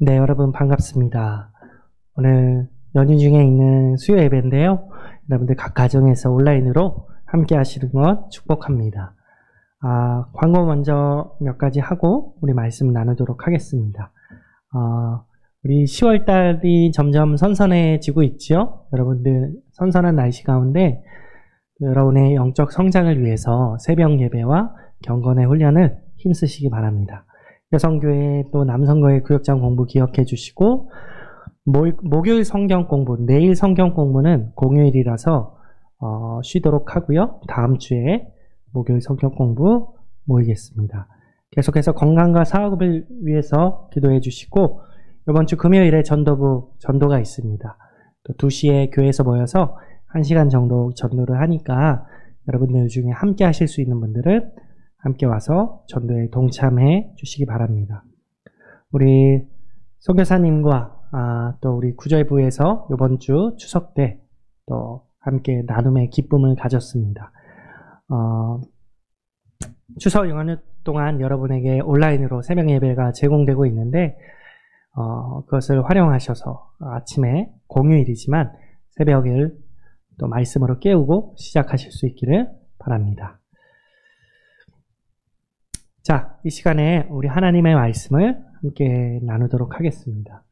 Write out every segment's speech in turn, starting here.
네, 여러분 반갑습니다. 오늘 연휴 중에 있는 수요 예배인데요. 여러분들 각 가정에서 온라인으로 함께 하시는 것 축복합니다. 광고 먼저 몇 가지 하고 우리 말씀 나누도록 하겠습니다. 우리 10월 달이 점점 선선해지고 있죠. 여러분들 선선한 날씨 가운데 여러분의 영적 성장을 위해서 새벽 예배와 경건의 훈련을 힘쓰시기 바랍니다. 여성교회 또 남성교회 구역장 공부 기억해 주시고 목요일 성경 공부, 내일 성경 공부는 공휴일이라서 쉬도록 하고요. 다음 주에 목요일 성경 공부 모이겠습니다. 계속해서 건강과 사업을 위해서 기도해 주시고 이번 주 금요일에 전도가 있습니다. 또 2시에 교회에서 모여서 1시간 정도 전도를 하니까 여러분들 중에 함께 하실 수 있는 분들은 함께 와서 전도에 동참해 주시기 바랍니다. 우리 선교사님과 또 우리 구절부에서 이번 주 추석 때 또 함께 나눔의 기쁨을 가졌습니다. 추석 연휴 동안 여러분에게 온라인으로 새벽 예배가 제공되고 있는데 그것을 활용하셔서 아침에 공휴일이지만 새벽을 또 말씀으로 깨우고 시작하실 수 있기를 바랍니다. 자, 이 시간에 우리 하나님의 말씀을 함께 나누도록 하겠습니다.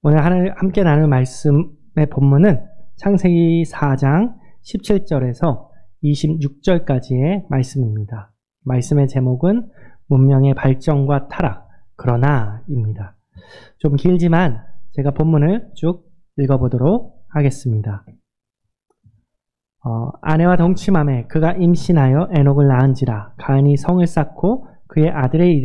오늘 함께 나눌 말씀의 본문은 창세기 4장 17절에서 26절까지의 말씀입니다. 말씀의 제목은 문명의 발전과 타락, 그러나입니다. 좀 길지만 제가 본문을 쭉 읽어보도록 하겠습니다. 아내와 동침함에 그가 임신하여 에녹을 낳은지라. 가인이 성을 쌓고 그의 아들의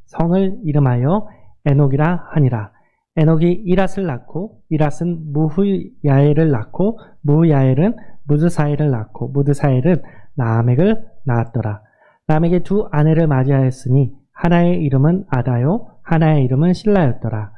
성을 이름하여 에녹이라 하니라. 에녹이 이랏을 낳고 이랏은 무후야엘을 낳고 무후야엘은 무드사엘을 낳고 무드사엘은 라멕을 낳았더라. 라멕이 두 아내를 맞이하였으니 하나의 이름은 아다요 하나의 이름은 실라였더라.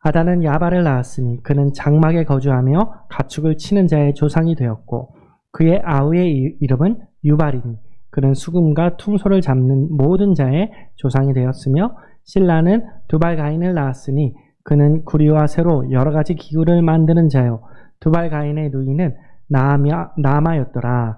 아다는 야발을 낳았으니 그는 장막에 거주하며 가축을 치는 자의 조상이 되었고 그의 아우의 이름은 유발이니 그는 수금과 퉁소를 잡는 모든 자의 조상이 되었으며 실라는 두발가인을 낳았으니 그는 구리와 쇠로 여러 가지 기구를 만드는 자요 두발가인의 누이는 나아마였더라.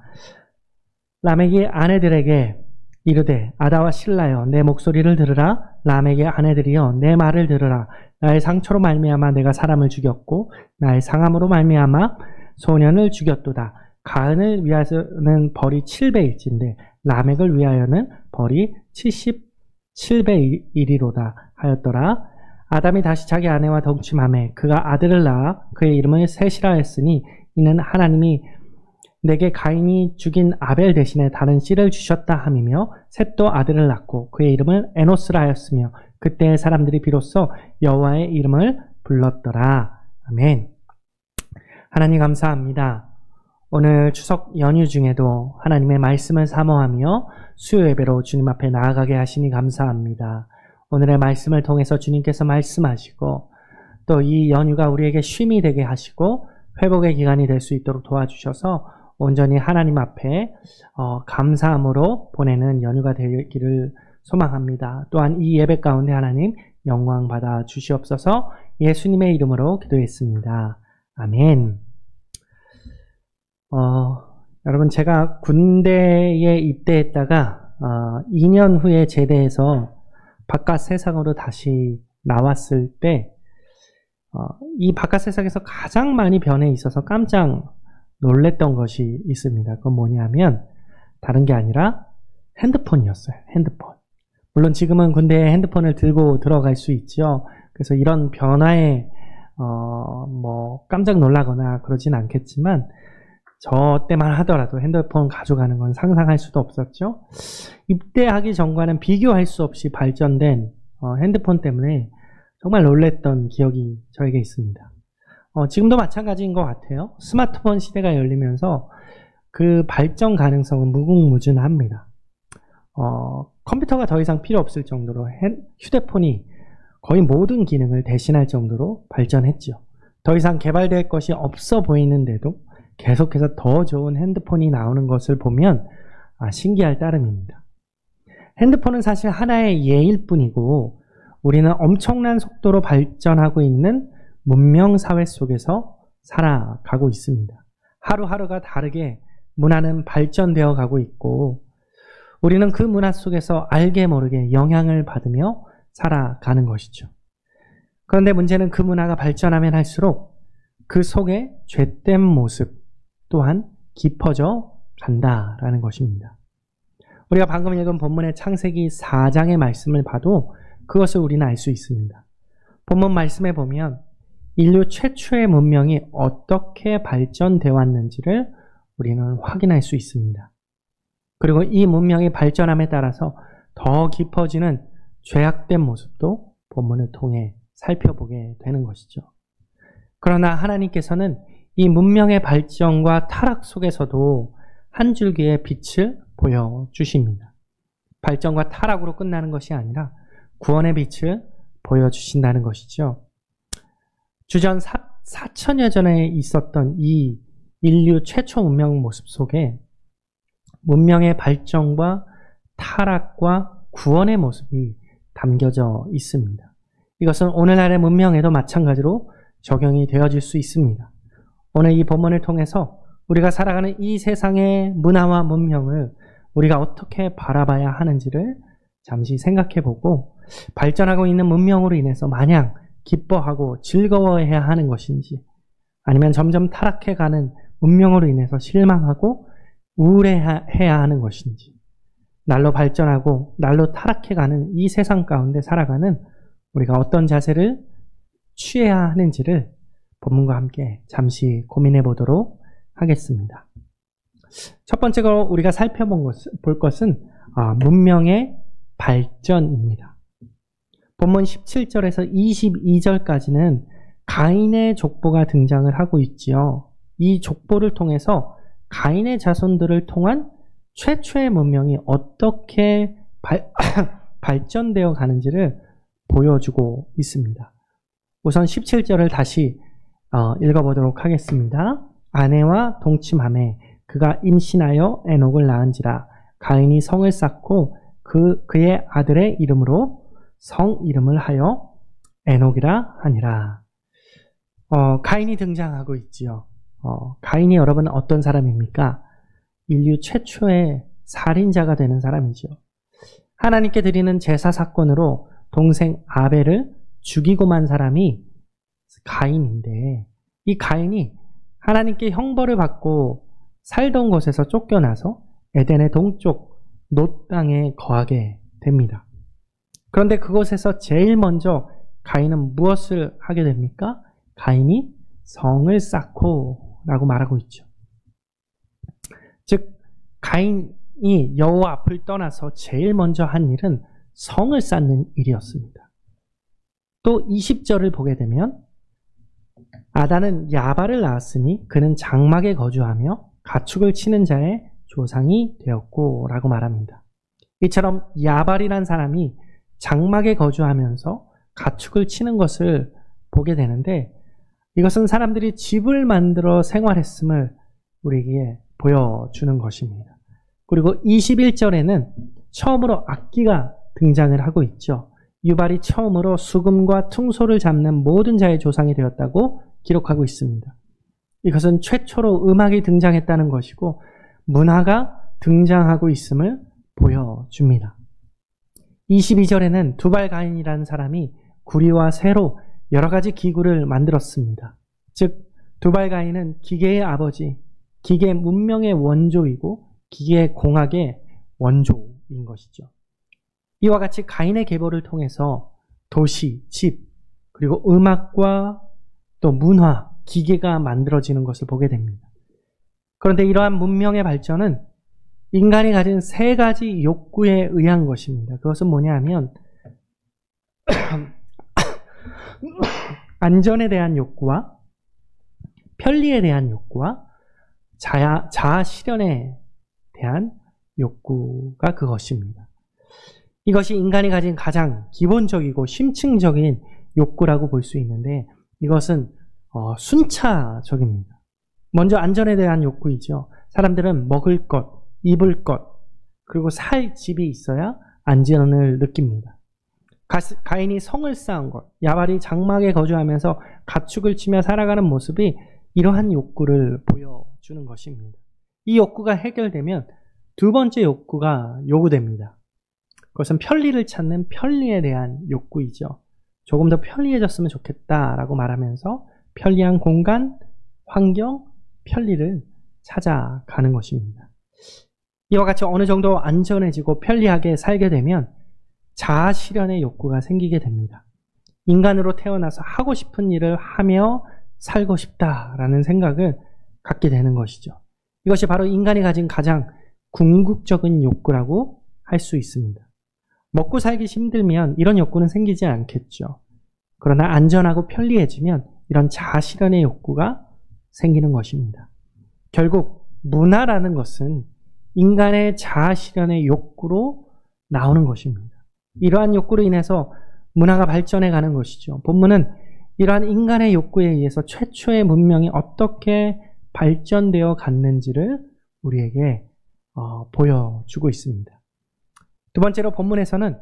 라멕이 아내들에게 이르되 아다와 실라여 내 목소리를 들으라. 라멕의 아내들이여 내 말을 들으라. 나의 상처로 말미암아 내가 사람을 죽였고 나의 상함으로 말미암아 소년을 죽였도다. 가인을 위하여는 벌이 7배일진데 라멕을 위하여는 벌이 77배이리로다 하였더라. 아담이 다시 자기 아내와 동침하매 그가 아들을 낳아 그의 이름을 셋이라 했으니 이는 하나님이 내게 가인이 죽인 아벨 대신에 다른 씨를 주셨다 함이며 셋도 아들을 낳고 그의 이름을 에노스라 하였으며 그때 사람들이 비로소 여호와의 이름을 불렀더라. 아멘. 하나님 감사합니다. 오늘 추석 연휴 중에도 하나님의 말씀을 사모하며 수요 예배로 주님 앞에 나아가게 하시니 감사합니다. 오늘의 말씀을 통해서 주님께서 말씀하시고 또 이 연휴가 우리에게 쉼이 되게 하시고 회복의 기간이 될 수 있도록 도와주셔서 온전히 하나님 앞에 감사함으로 보내는 연휴가 되기를 소망합니다. 또한 이 예배 가운데 하나님 영광 받아 주시옵소서. 예수님의 이름으로 기도했습니다. 아멘. 여러분 제가 군대에 입대했다가 2년 후에 제대해서 바깥 세상으로 다시 나왔을 때 이 바깥 세상에서 가장 많이 변해 있어서 깜짝 놀랬던 것이 있습니다. 그건 뭐냐면 다른 게 아니라 핸드폰이었어요. 핸드폰. 물론 지금은 군대에 핸드폰을 들고 들어갈 수 있죠. 그래서 이런 변화에 깜짝 놀라거나 그러진 않겠지만 저 때만 하더라도 핸드폰 가져가는 건 상상할 수도 없었죠. 입대하기 전과는 비교할 수 없이 발전된 핸드폰 때문에 정말 놀랬던 기억이 저에게 있습니다. 지금도 마찬가지인 것 같아요. 스마트폰 시대가 열리면서 그 발전 가능성은 무궁무진합니다. 컴퓨터가 더 이상 필요 없을 정도로 휴대폰이 거의 모든 기능을 대신할 정도로 발전했죠. 더 이상 개발될 것이 없어 보이는데도 계속해서 더 좋은 핸드폰이 나오는 것을 보면 신기할 따름입니다. 핸드폰은 사실 하나의 예일 뿐이고 우리는 엄청난 속도로 발전하고 있는 문명 사회 속에서 살아가고 있습니다. 하루하루가 다르게 문화는 발전되어 가고 있고 우리는 그 문화 속에서 알게 모르게 영향을 받으며 살아가는 것이죠. 그런데 문제는 그 문화가 발전하면 할수록 그 속에 죄된 모습 또한 깊어져 간다라는 것입니다. 우리가 방금 읽은 본문의 창세기 4장의 말씀을 봐도 그것을 우리는 알 수 있습니다. 본문 말씀에 보면 인류 최초의 문명이 어떻게 발전되어 왔는지를 우리는 확인할 수 있습니다. 그리고 이 문명의 발전함에 따라서 더 깊어지는 죄악된 모습도 본문을 통해 살펴보게 되는 것이죠. 그러나 하나님께서는 이 문명의 발전과 타락 속에서도 한 줄기의 빛을 보여주십니다. 발전과 타락으로 끝나는 것이 아니라 구원의 빛을 보여주신다는 것이죠. 주전 4천여 전에 있었던 이 인류 최초 문명 모습 속에 문명의 발전과 타락과 구원의 모습이 담겨져 있습니다. 이것은 오늘날의 문명에도 마찬가지로 적용이 되어질 수 있습니다. 오늘 이 본문을 통해서 우리가 살아가는 이 세상의 문화와 문명을 우리가 어떻게 바라봐야 하는지를 잠시 생각해보고 발전하고 있는 문명으로 인해서 마냥 기뻐하고 즐거워해야 하는 것인지 아니면 점점 타락해가는 문명으로 인해서 실망하고 우울해해야 하는 것인지 날로 발전하고 날로 타락해가는 이 세상 가운데 살아가는 우리가 어떤 자세를 취해야 하는지를 본문과 함께 잠시 고민해 보도록 하겠습니다. 첫 번째로 우리가 볼 것은 문명의 발전입니다. 본문 17절에서 22절까지는 가인의 족보가 등장을 하고 있지요. 이 족보를 통해서 가인의 자손들을 통한 최초의 문명이 어떻게 발전되어 가는지를 보여주고 있습니다. 우선 17절을 다시 읽어보도록 하겠습니다. 아내와 동침하매 그가 임신하여 에녹을 낳은지라. 가인이 성을 쌓고 그의 아들의 이름으로 성 이름을 하여 에녹이라 하니라. 가인이 등장하고 있지요. 가인이 여러분 어떤 사람입니까? 인류 최초의 살인자가 되는 사람이죠. 하나님께 드리는 제사 사건으로 동생 아벨을 죽이고 만 사람이 가인인데 이 가인이 하나님께 형벌을 받고 살던 곳에서 쫓겨나서 에덴의 동쪽 놋 땅에 거하게 됩니다. 그런데 그곳에서 제일 먼저 가인은 무엇을 하게 됩니까? 가인이 성을 쌓고 라고 말하고 있죠. 즉 가인이 여호와 앞을 떠나서 제일 먼저 한 일은 성을 쌓는 일이었습니다. 또 20절을 보게 되면 아단은 야발을 낳았으니 그는 장막에 거주하며 가축을 치는 자의 조상이 되었고 라고 말합니다. 이처럼 야발이란 사람이 장막에 거주하면서 가축을 치는 것을 보게 되는데 이것은 사람들이 집을 만들어 생활했음을 우리에게 보여주는 것입니다. 그리고 21절에는 처음으로 악기가 등장을 하고 있죠. 유발이 처음으로 수금과 퉁소를 잡는 모든 자의 조상이 되었다고 기록하고 있습니다. 이것은 최초로 음악이 등장했다는 것이고 문화가 등장하고 있음을 보여줍니다. 22절에는 두발가인이라는 사람이 구리와 쇠로 여러 가지 기구를 만들었습니다. 즉 두발가인은 기계의 아버지, 기계 문명의 원조이고 기계 공학의 원조인 것이죠. 이와 같이 가인의 계보를 통해서 도시, 집, 그리고 음악과 또 문화, 기계가 만들어지는 것을 보게 됩니다. 그런데 이러한 문명의 발전은 인간이 가진 세 가지 욕구에 의한 것입니다. 그것은 뭐냐면 안전에 대한 욕구와 편리에 대한 욕구와 자아 실현에 대한 욕구가 그것입니다. 이것이 인간이 가진 가장 기본적이고 심층적인 욕구라고 볼 수 있는데 이것은 순차적입니다. 먼저 안전에 대한 욕구이죠. 사람들은 먹을 것, 입을 것, 그리고 살 집이 있어야 안전을 느낍니다. 가인이 성을 쌓은 것, 야발이 장막에 거주하면서 가축을 치며 살아가는 모습이 이러한 욕구를 보여주는 것입니다. 이 욕구가 해결되면 두 번째 욕구가 요구됩니다. 그것은 편리를 찾는 편리에 대한 욕구이죠. 조금 더 편리해졌으면 좋겠다라고 말하면서 편리한 공간, 환경, 편리를 찾아가는 것입니다. 이와 같이 어느 정도 안전해지고 편리하게 살게 되면 자아 실현의 욕구가 생기게 됩니다. 인간으로 태어나서 하고 싶은 일을 하며 살고 싶다라는 생각을 갖게 되는 것이죠. 이것이 바로 인간이 가진 가장 궁극적인 욕구라고 할 수 있습니다. 먹고 살기 힘들면 이런 욕구는 생기지 않겠죠. 그러나 안전하고 편리해지면 이런 자아 실현의 욕구가 생기는 것입니다. 결국 문화라는 것은 인간의 자아 실현의 욕구로 나오는 것입니다. 이러한 욕구로 인해서 문화가 발전해 가는 것이죠. 본문은 이러한 인간의 욕구에 의해서 최초의 문명이 어떻게 발전되어 갔는지를 우리에게 보여주고 있습니다. 두 번째로 본문에서는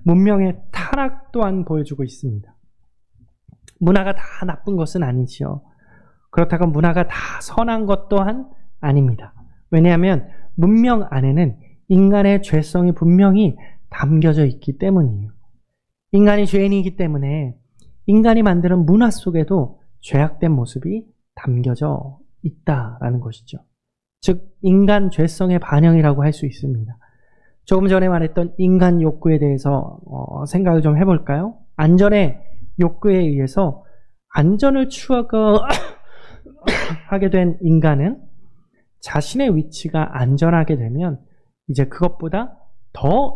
문명의 타락 또한 보여주고 있습니다. 문화가 다 나쁜 것은 아니지요. 그렇다고 문화가 다 선한 것 또한 아닙니다. 왜냐하면 문명 안에는 인간의 죄성이 분명히 담겨져 있기 때문이에요. 인간이 죄인이기 때문에 인간이 만드는 문화 속에도 죄악된 모습이 담겨져 있다라는 것이죠. 즉 인간 죄성의 반영이라고 할 수 있습니다. 조금 전에 말했던 인간 욕구에 대해서 생각을 좀 해볼까요? 안전의 욕구에 의해서 안전을 추구하게 된 인간은 자신의 위치가 안전하게 되면 이제 그것보다 더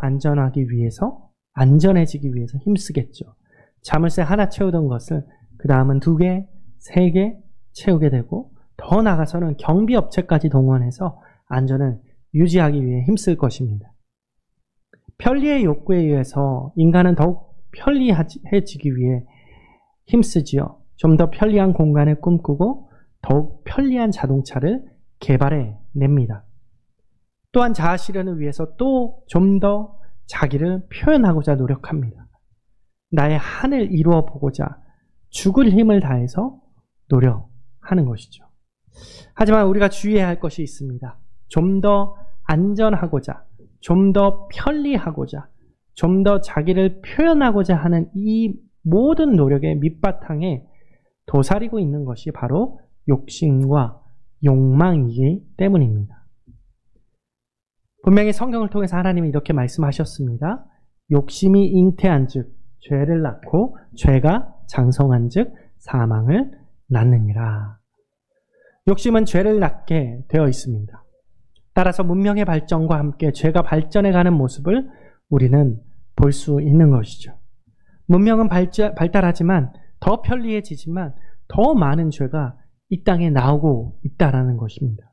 안전해지기 위해서 힘쓰겠죠. 자물쇠 하나 채우던 것을 그 다음은 2개, 3개 채우게 되고 더 나아가서는 경비업체까지 동원해서 안전을 유지하기 위해 힘쓸 것입니다. 편리의 욕구에 의해서 인간은 더욱 편리해지기 위해 힘쓰지요. 좀 더 편리한 공간을 꿈꾸고 더욱 편리한 자동차를 개발해 냅니다. 또한 자아 실현을 위해서 또 좀 더 자기를 표현하고자 노력합니다. 나의 한을 이루어 보고자 죽을 힘을 다해서 노력하는 것이죠. 하지만 우리가 주의해야 할 것이 있습니다. 좀 더 안전하고자, 좀 더 편리하고자, 좀 더 자기를 표현하고자 하는 이 모든 노력의 밑바탕에 도사리고 있는 것이 바로 욕심과 욕망이기 때문입니다. 분명히 성경을 통해서 하나님이 이렇게 말씀하셨습니다. 욕심이 잉태한 즉 죄를 낳고 죄가 장성한 즉 사망을 낳느니라. 욕심은 죄를 낳게 되어 있습니다. 따라서 문명의 발전과 함께 죄가 발전해가는 모습을 우리는 볼 수 있는 것이죠. 문명은 발달하지만 더 편리해지지만 더 많은 죄가 이 땅에 나오고 있다는 것입니다.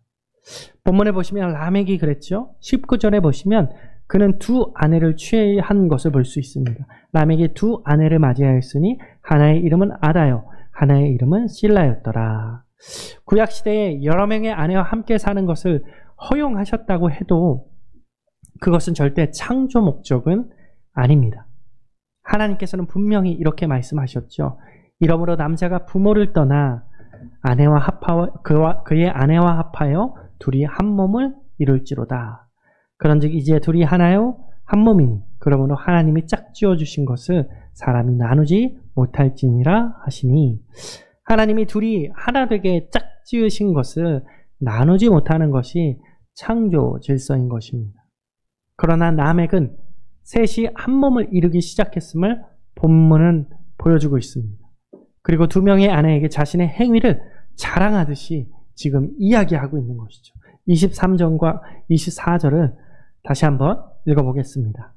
본문에 보시면 라멕이 그랬죠. 19절에 보시면 그는 2 아내를 취한 것을 볼 수 있습니다. 라멕이 2 아내를 맞이하였으니 하나의 이름은 아다요 하나의 이름은 실라였더라. 구약시대에 여러 명의 아내와 함께 사는 것을 허용하셨다고 해도 그것은 절대 창조 목적은 아닙니다. 하나님께서는 분명히 이렇게 말씀하셨죠. 이러므로 남자가 부모를 떠나 그의 아내와 합하여 둘이 한 몸을 이룰지로다. 그런즉 이제 둘이 하나요 한 몸이니 그러므로 하나님이 짝지어 주신 것을 사람이 나누지 못할지니라 하시니, 하나님이 둘이 하나 되게 짝지으신 것을 나누지 못하는 것이 창조 질서인 것입니다. 그러나 라멕은 셋이 한 몸을 이루기 시작했음을 본문은 보여주고 있습니다. 그리고 2명의 아내에게 자신의 행위를 자랑하듯이 지금 이야기하고 있는 것이죠. 23절과 24절을 다시 한번 읽어보겠습니다.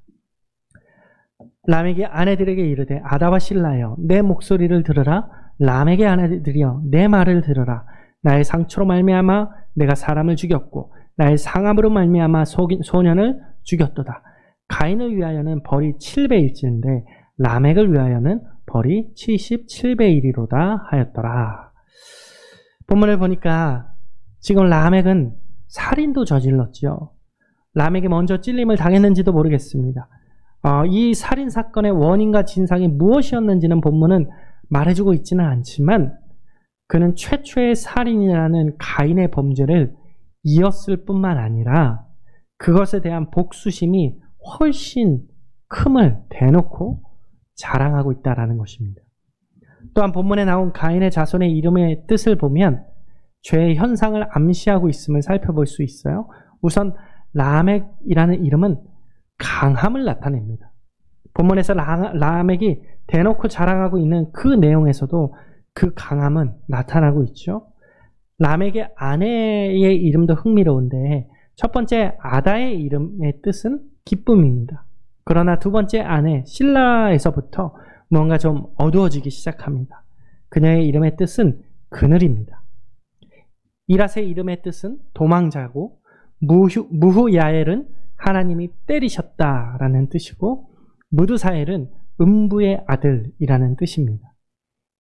라멕이 아내들에게 이르되 아다와 실라여 내 목소리를 들으라. 라멕의 아내들이여 내 말을 들으라. 나의 상처로 말미암아 내가 사람을 죽였고 나의 상함으로 말미암아 소년을 죽였도다. 가인을 위하여는 벌이 7배일진데 라멕을 위하여는 벌이 77배이리로다 하였더라. 본문을 보니까 지금 라멕은 살인도 저질렀죠. 라멕이 먼저 찔림을 당했는지도 모르겠습니다. 이 살인사건의 원인과 진상이 무엇이었는지는 본문은 말해주고 있지는 않지만 그는 최초의 살인이라는 가인의 범죄를 이었을 뿐만 아니라 그것에 대한 복수심이 훨씬 큼을 대놓고 자랑하고 있다는 것입니다. 또한 본문에 나온 가인의 자손의 이름의 뜻을 보면 죄의 현상을 암시하고 있음을 살펴볼 수 있어요. 우선 라멕이라는 이름은 강함을 나타냅니다. 본문에서 라멕이 대놓고 자랑하고 있는 그 내용에서도 그 강함은 나타나고 있죠. 라멕의 아내의 이름도 흥미로운데 첫 번째 아다의 이름의 뜻은 기쁨입니다. 그러나 두 번째 아내 실라에서부터 뭔가 좀 어두워지기 시작합니다. 그녀의 이름의 뜻은 그늘입니다. 이랏의 이름의 뜻은 도망자고 무후야엘은 하나님이 때리셨다라는 뜻이고 무드사엘은 음부의 아들이라는 뜻입니다.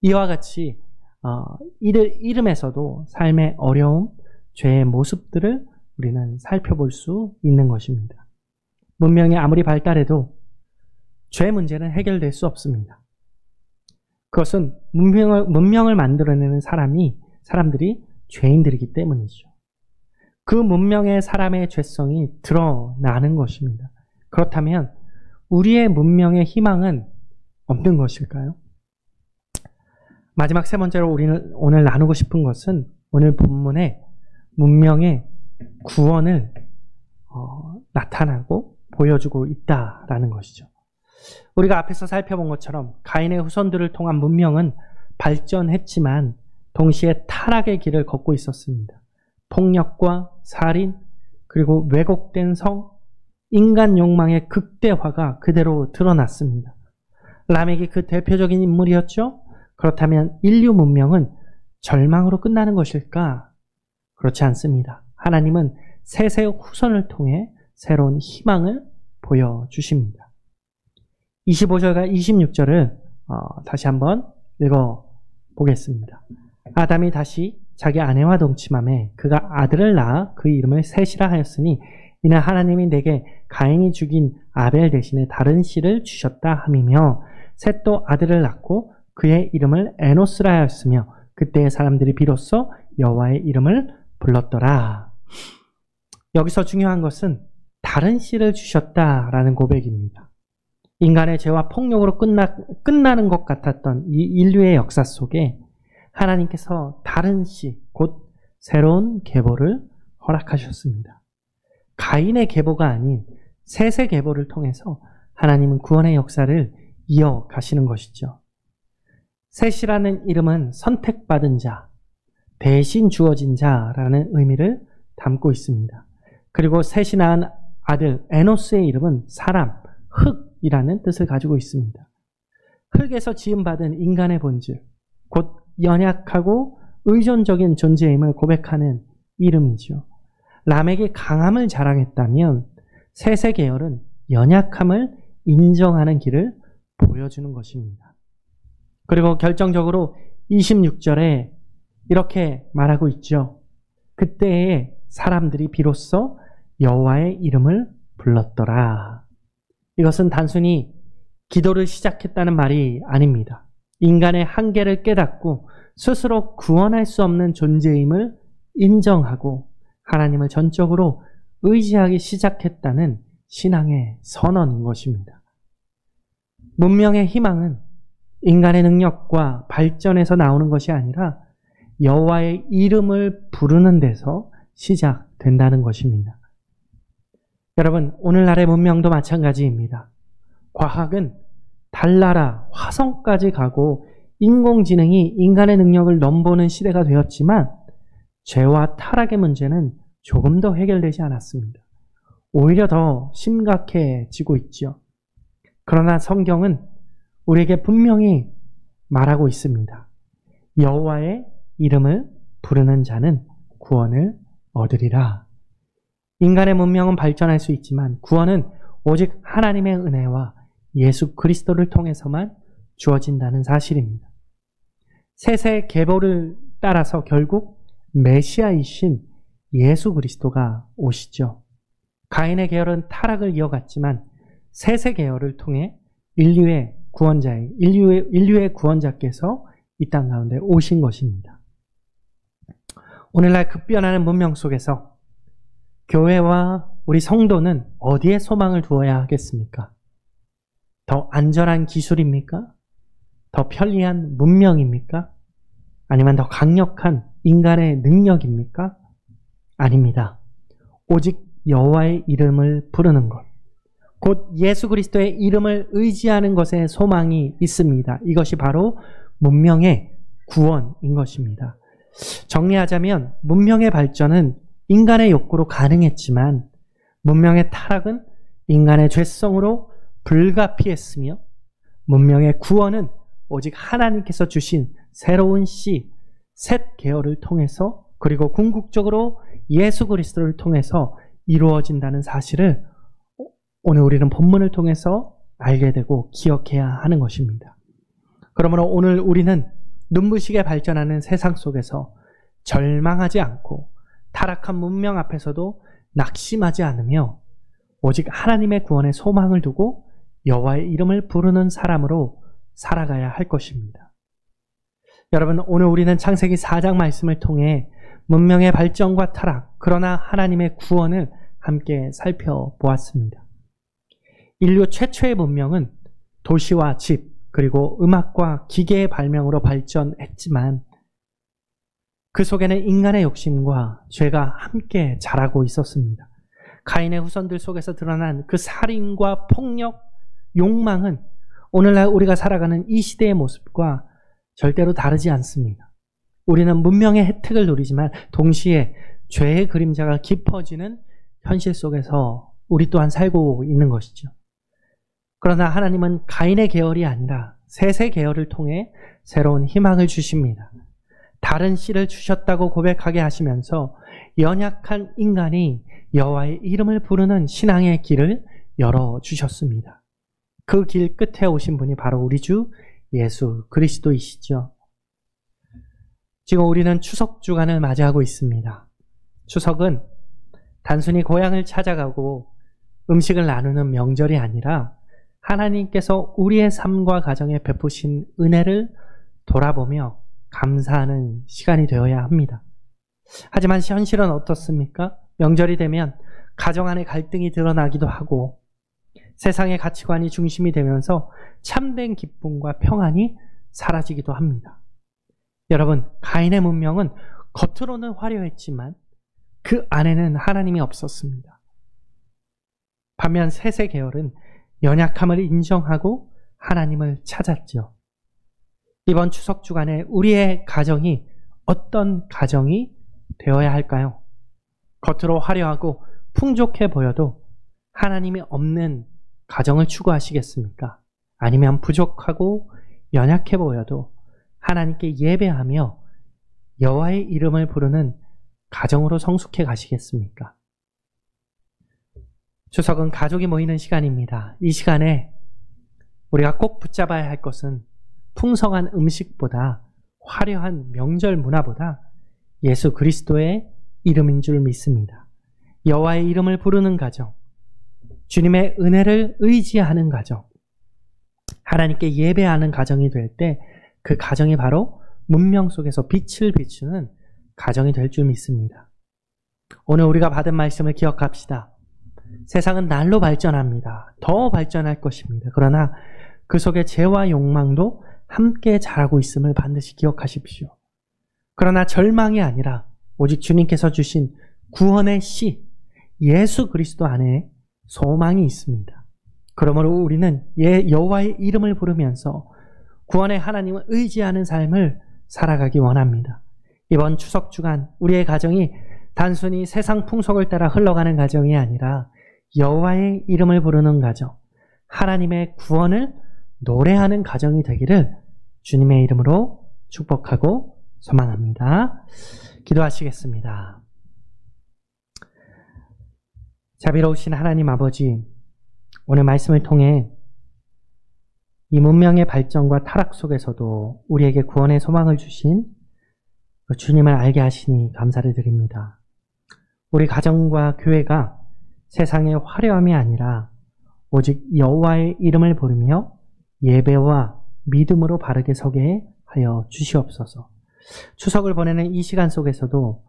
이와 같이 이들 이름에서도 삶의 어려움, 죄의 모습들을 우리는 살펴볼 수 있는 것입니다. 문명이 아무리 발달해도 죄 문제는 해결될 수 없습니다. 그것은 문명을 만들어내는 사람들이 죄인들이기 때문이죠. 그 문명의 사람의 죄성이 드러나는 것입니다. 그렇다면 우리의 문명의 희망은 없는 것일까요? 마지막 세 번째로 우리는 오늘 나누고 싶은 것은 오늘 본문의 문명의 구원을 나타나고 보여주고 있다라는 것이죠. 우리가 앞에서 살펴본 것처럼 가인의 후손들을 통한 문명은 발전했지만 동시에 타락의 길을 걷고 있었습니다. 폭력과 살인, 그리고 왜곡된 성, 인간 욕망의 극대화가 그대로 드러났습니다. 라멕이 그 대표적인 인물이었죠? 그렇다면 인류 문명은 절망으로 끝나는 것일까? 그렇지 않습니다. 하나님은 셋의 후손을 통해 새로운 희망을 보여주십니다. 25절과 26절을 다시 한번 읽어보겠습니다. 아담이 다시 자기 아내와 동침함에 그가 아들을 낳아 그 이름을 셋이라 하였으니 이는 하나님이 내게 가인이 죽인 아벨 대신에 다른 씨를 주셨다 함이며 셋도 아들을 낳고 그의 이름을 에노스라 하였으며 그때의 사람들이 비로소 여호와의 이름을 불렀더라. 여기서 중요한 것은 다른 씨를 주셨다라는 고백입니다. 인간의 죄와 폭력으로 끝나는 것 같았던 이 인류의 역사 속에 하나님께서 다른 씨, 곧 새로운 계보를 허락하셨습니다. 가인의 계보가 아닌 셋의 계보를 통해서 하나님은 구원의 역사를 이어가시는 것이죠. 셋이라는 이름은 선택받은 자, 대신 주어진 자라는 의미를 담고 있습니다. 그리고 셋이 낳은 아들 에노스의 이름은 사람, 흙이라는 뜻을 가지고 있습니다. 흙에서 지음받은 인간의 본질, 곧 연약하고 의존적인 존재임을 고백하는 이름이죠. 라멕이 강함을 자랑했다면 셋의 계열은 연약함을 인정하는 길을 보여주는 것입니다. 그리고 결정적으로 26절에 이렇게 말하고 있죠. 그때의 사람들이 비로소 여호와의 이름을 불렀더라. 이것은 단순히 기도를 시작했다는 말이 아닙니다. 인간의 한계를 깨닫고 스스로 구원할 수 없는 존재임을 인정하고 하나님을 전적으로 의지하기 시작했다는 신앙의 선언인 것입니다. 문명의 희망은 인간의 능력과 발전에서 나오는 것이 아니라 여호와의 이름을 부르는 데서 시작된다는 것입니다. 여러분, 오늘날의 문명도 마찬가지입니다. 과학은 달나라, 화성까지 가고 인공지능이 인간의 능력을 넘보는 시대가 되었지만 죄와 타락의 문제는 조금 더 해결되지 않았습니다. 오히려 더 심각해지고 있죠. 그러나 성경은 우리에게 분명히 말하고 있습니다. 여호와의 이름을 부르는 자는 구원을 얻으리라. 인간의 문명은 발전할 수 있지만 구원은 오직 하나님의 은혜와 예수 그리스도를 통해서만 주어진다는 사실입니다. 셋의 계보를 따라서 결국 메시아이신 예수 그리스도가 오시죠. 가인의 계열은 타락을 이어갔지만 셋의 계열을 통해 인류의 구원자께서 이 땅 가운데 오신 것입니다. 오늘날 급변하는 문명 속에서 교회와 우리 성도는 어디에 소망을 두어야 하겠습니까? 더 안전한 기술입니까? 더 편리한 문명입니까? 아니면 더 강력한 인간의 능력입니까? 아닙니다. 오직 여호와의 이름을 부르는 것, 곧 예수 그리스도의 이름을 의지하는 것에 소망이 있습니다. 이것이 바로 문명의 구원인 것입니다. 정리하자면 문명의 발전은 인간의 욕구로 가능했지만 문명의 타락은 인간의 죄성으로 불가피했으며 문명의 구원은 오직 하나님께서 주신 새로운 씨, 셋 계열을 통해서 그리고 궁극적으로 예수 그리스도를 통해서 이루어진다는 사실을 오늘 우리는 본문을 통해서 알게 되고 기억해야 하는 것입니다. 그러므로 오늘 우리는 눈부시게 발전하는 세상 속에서 절망하지 않고 타락한 문명 앞에서도 낙심하지 않으며 오직 하나님의 구원에 소망을 두고 여호와의 이름을 부르는 사람으로 살아가야 할 것입니다. 여러분, 오늘 우리는 창세기 4장 말씀을 통해 문명의 발전과 타락, 그러나 하나님의 구원을 함께 살펴보았습니다. 인류 최초의 문명은 도시와 집, 그리고 음악과 기계의 발명으로 발전했지만 그 속에는 인간의 욕심과 죄가 함께 자라고 있었습니다. 가인의 후손들 속에서 드러난 그 살인과 폭력, 욕망은 오늘날 우리가 살아가는 이 시대의 모습과 절대로 다르지 않습니다. 우리는 문명의 혜택을 누리지만 동시에 죄의 그림자가 깊어지는 현실 속에서 우리 또한 살고 있는 것이죠. 그러나 하나님은 가인의 계열이 아니라 셋의 계열을 통해 새로운 희망을 주십니다. 다른 씨를 주셨다고 고백하게 하시면서 연약한 인간이 여호와의 이름을 부르는 신앙의 길을 열어주셨습니다. 그 길 끝에 오신 분이 바로 우리 주 예수 그리스도이시죠. 지금 우리는 추석 주간을 맞이하고 있습니다. 추석은 단순히 고향을 찾아가고 음식을 나누는 명절이 아니라 하나님께서 우리의 삶과 가정에 베푸신 은혜를 돌아보며 감사하는 시간이 되어야 합니다. 하지만 현실은 어떻습니까? 명절이 되면 가정 안에 갈등이 드러나기도 하고 세상의 가치관이 중심이 되면서 참된 기쁨과 평안이 사라지기도 합니다. 여러분, 가인의 문명은 겉으로는 화려했지만 그 안에는 하나님이 없었습니다. 반면 셋의 계열은 연약함을 인정하고 하나님을 찾았죠. 이번 추석 주간에 우리의 가정이 어떤 가정이 되어야 할까요? 겉으로 화려하고 풍족해 보여도 하나님이 없는 가정을 추구하시겠습니까? 아니면 부족하고 연약해 보여도 하나님께 예배하며 여호와의 이름을 부르는 가정으로 성숙해 가시겠습니까? 추석은 가족이 모이는 시간입니다. 이 시간에 우리가 꼭 붙잡아야 할 것은 풍성한 음식보다 화려한 명절 문화보다 예수 그리스도의 이름인 줄 믿습니다. 여호와의 이름을 부르는 가정, 주님의 은혜를 의지하는 가정, 하나님께 예배하는 가정이 될 때 그 가정이 바로 문명 속에서 빛을 비추는 가정이 될 줄 믿습니다. 오늘 우리가 받은 말씀을 기억합시다. 세상은 날로 발전합니다. 더 발전할 것입니다. 그러나 그 속에 죄와 욕망도 함께 자라고 있음을 반드시 기억하십시오. 그러나 절망이 아니라 오직 주님께서 주신 구원의 씨, 예수 그리스도 안에 소망이 있습니다. 그러므로 우리는 여호와의 이름을 부르면서 구원의 하나님을 의지하는 삶을 살아가기 원합니다. 이번 추석 주간 우리의 가정이 단순히 세상 풍속을 따라 흘러가는 가정이 아니라 여호와의 이름을 부르는 가정, 하나님의 구원을 노래하는 가정이 되기를 주님의 이름으로 축복하고 소망합니다. 기도하시겠습니다. 자비로우신 하나님 아버지, 오늘 말씀을 통해 이 문명의 발전과 타락 속에서도 우리에게 구원의 소망을 주신 주님을 알게 하시니 감사를 드립니다. 우리 가정과 교회가 세상의 화려함이 아니라 오직 여호와의 이름을 부르며 예배와 믿음으로 바르게 서게 하여 주시옵소서. 추석을 보내는 이 시간 속에서도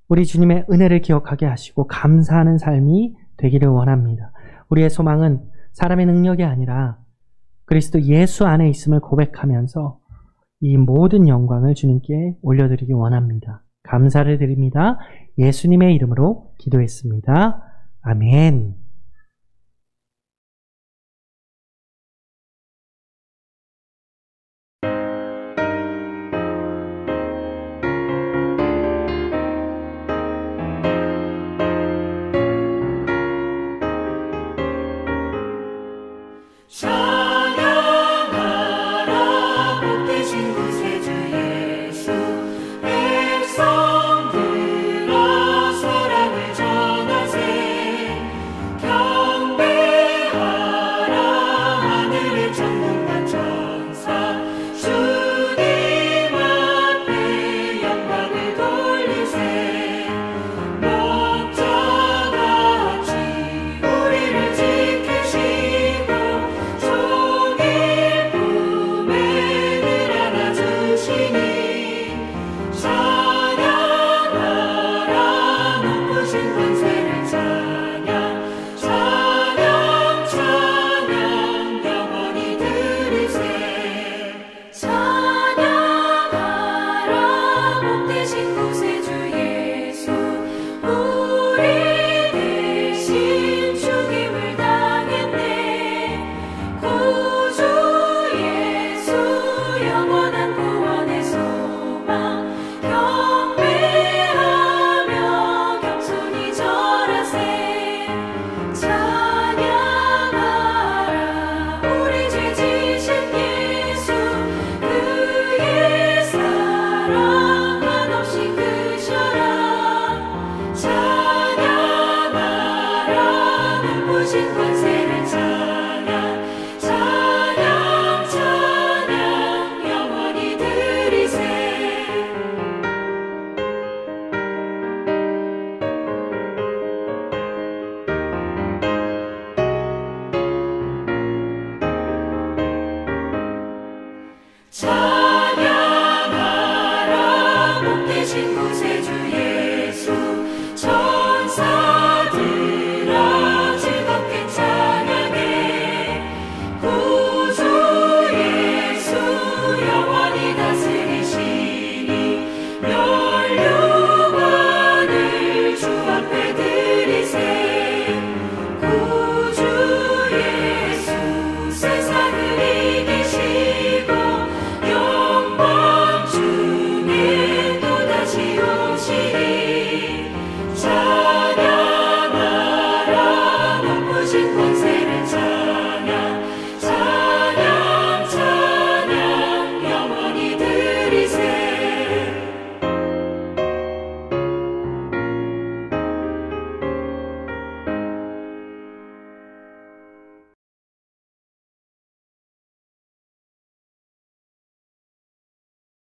우리 주님의 은혜를 기억하게 하시고 감사하는 삶이 되기를 원합니다. 우리의 소망은 사람의 능력이 아니라 그리스도 예수 안에 있음을 고백하면서 이 모든 영광을 주님께 올려드리기 원합니다. 감사를 드립니다. 예수님의 이름으로 기도했습니다. 아멘. 찬양하라 목 대신 구세주